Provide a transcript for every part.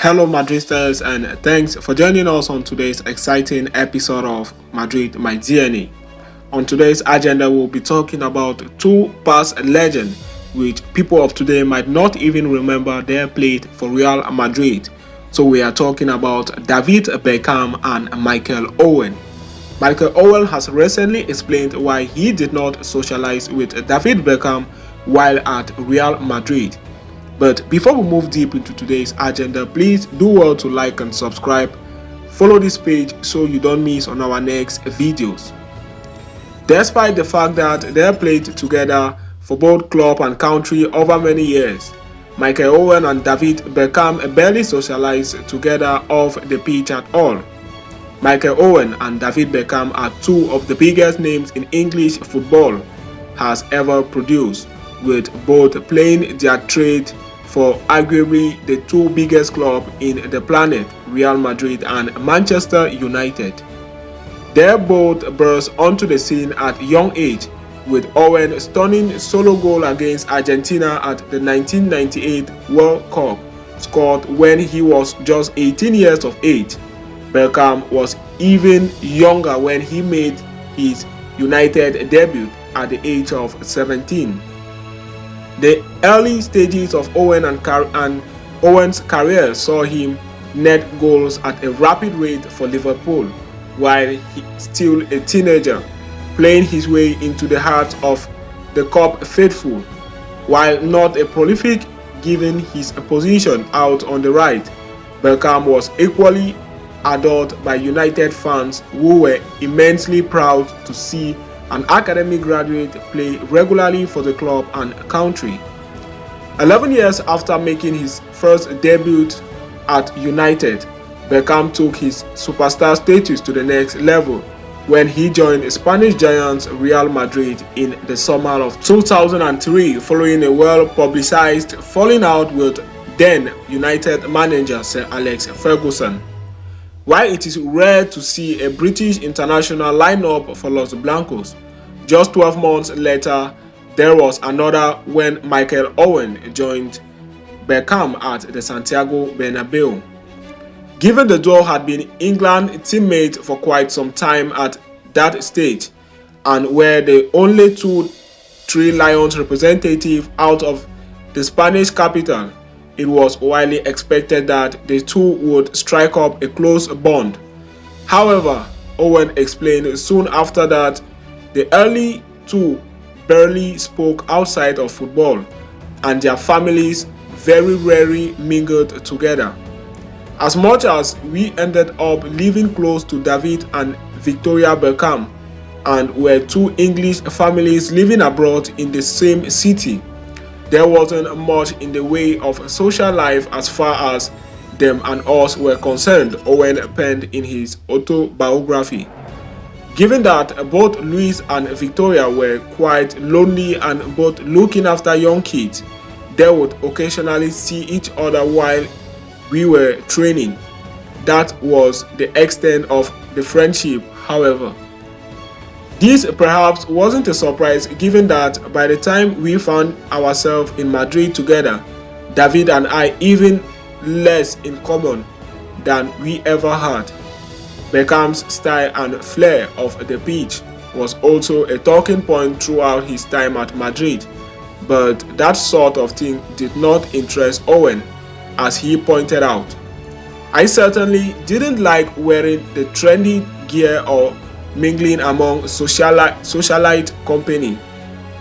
Hello, Madridsters, and thanks for joining us on today's exciting episode of Madrid My DNA. On today's agenda, we'll be talking about two past legends which people of today might not even remember they played for Real Madrid. So we are talking about David Beckham and Michael Owen. Michael Owen has recently explained why he did not socialize with David Beckham while at Real Madrid. But before we move deep into today's agenda, please do well to like and subscribe. Follow this page so you don't miss on our next videos. Despite the fact that they played together for both club and country over many years, Michael Owen and David Beckham barely socialized together off the pitch at all. Michael Owen and David Beckham are two of the biggest names in English football has ever produced, with both playing their trade for arguably the two biggest clubs in the planet, Real Madrid and Manchester United. They both burst onto the scene at young age, with Owen stunning solo goal against Argentina at the 1998 World Cup scored when he was just 18 years of age. Beckham was even younger when he made his United debut at the age of 17. The early stages of Owen's career saw him net goals at a rapid rate for Liverpool, while he still a teenager, playing his way into the heart of the Cup faithful. While not a prolific given his position out on the right, Beckham was equally adored by United fans who were immensely proud to see an academy graduate play regularly for the club and country. 11 years after making his first debut at United, Beckham took his superstar status to the next level when he joined Spanish giants Real Madrid in the summer of 2003 following a well-publicized falling out with then United manager Sir Alex Ferguson. While it is rare to see a British international line-up for Los Blancos, just 12 months later, there was another when Michael Owen joined Beckham at the Santiago Bernabeu. Given the duo had been England teammates for quite some time at that stage, and were the only Three Lions representative out of the Spanish capital, it was widely expected that the two would strike up a close bond. However, Owen explained soon after that the early two barely spoke outside of football, and their families very rarely mingled together. As much as we ended up living close to David and Victoria Beckham, and were two English families living abroad in the same city, there wasn't much in the way of social life as far as them and us were concerned, Owen penned in his autobiography. Given that both Louis and Victoria were quite lonely and both looking after young kids, they would occasionally see each other while we were training. That was the extent of the friendship, however. This perhaps wasn't a surprise given that by the time we found ourselves in Madrid together, David and I even less in common than we ever had. Beckham's style and flair of the pitch was also a talking point throughout his time at Madrid, but that sort of thing did not interest Owen, as he pointed out. I certainly didn't like wearing the trendy gear or mingling among socialite company.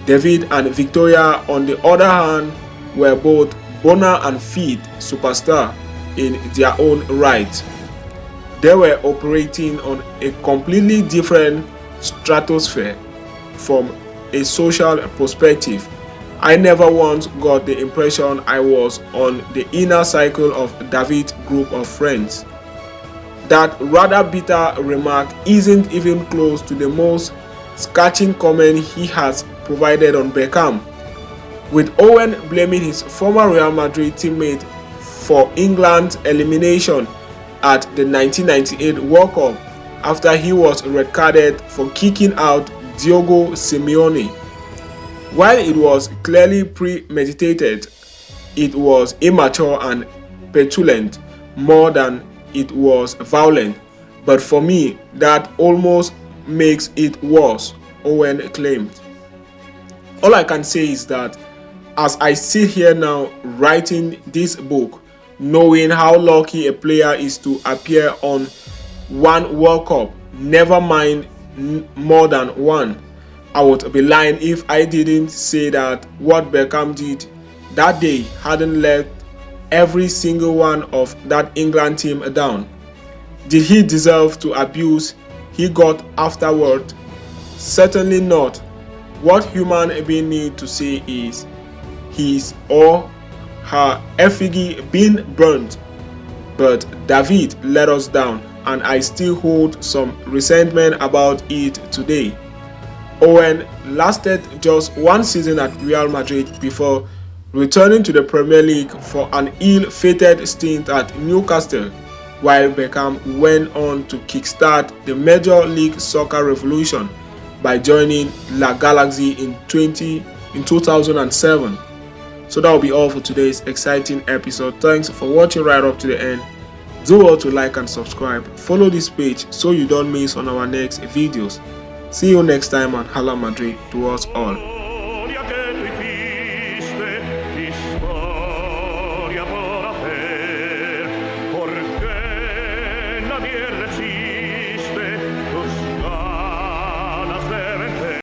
David and Victoria, on the other hand, were both bona and fide superstars in their own right. They were operating on a completely different stratosphere from a social perspective. I never once got the impression I was on the inner cycle of David's group of friends. That rather bitter remark isn't even close to the most scathing comment he has provided on Beckham, with Owen blaming his former Real Madrid teammate for England's elimination at the 1998 World Cup after he was red-carded for kicking out Diego Simeone. While it was clearly premeditated, it was immature and petulant, more than it was violent. But for me, that almost makes it worse, Owen claimed. All I can say is that as I sit here now writing this book, knowing how lucky a player is to appear on one World Cup, never mind more than one, I would be lying if I didn't say that what Beckham did that day hadn't let every single one of that England team down. Did he deserve to abuse he got afterward? Certainly not. What human being need to say is his or her effigy being burnt. But David let us down, and I still hold some resentment about it today. Owen lasted just one season at Real Madrid before returning to the Premier League for an ill-fated stint at Newcastle, while Beckham went on to kickstart the Major League Soccer revolution by joining La Galaxy in 2007. So that will be all for today's exciting episode. Thanks for watching right up to the end. Do well to like and subscribe. Follow this page so you don't miss on our next videos. See you next time on Real Madrid to us all.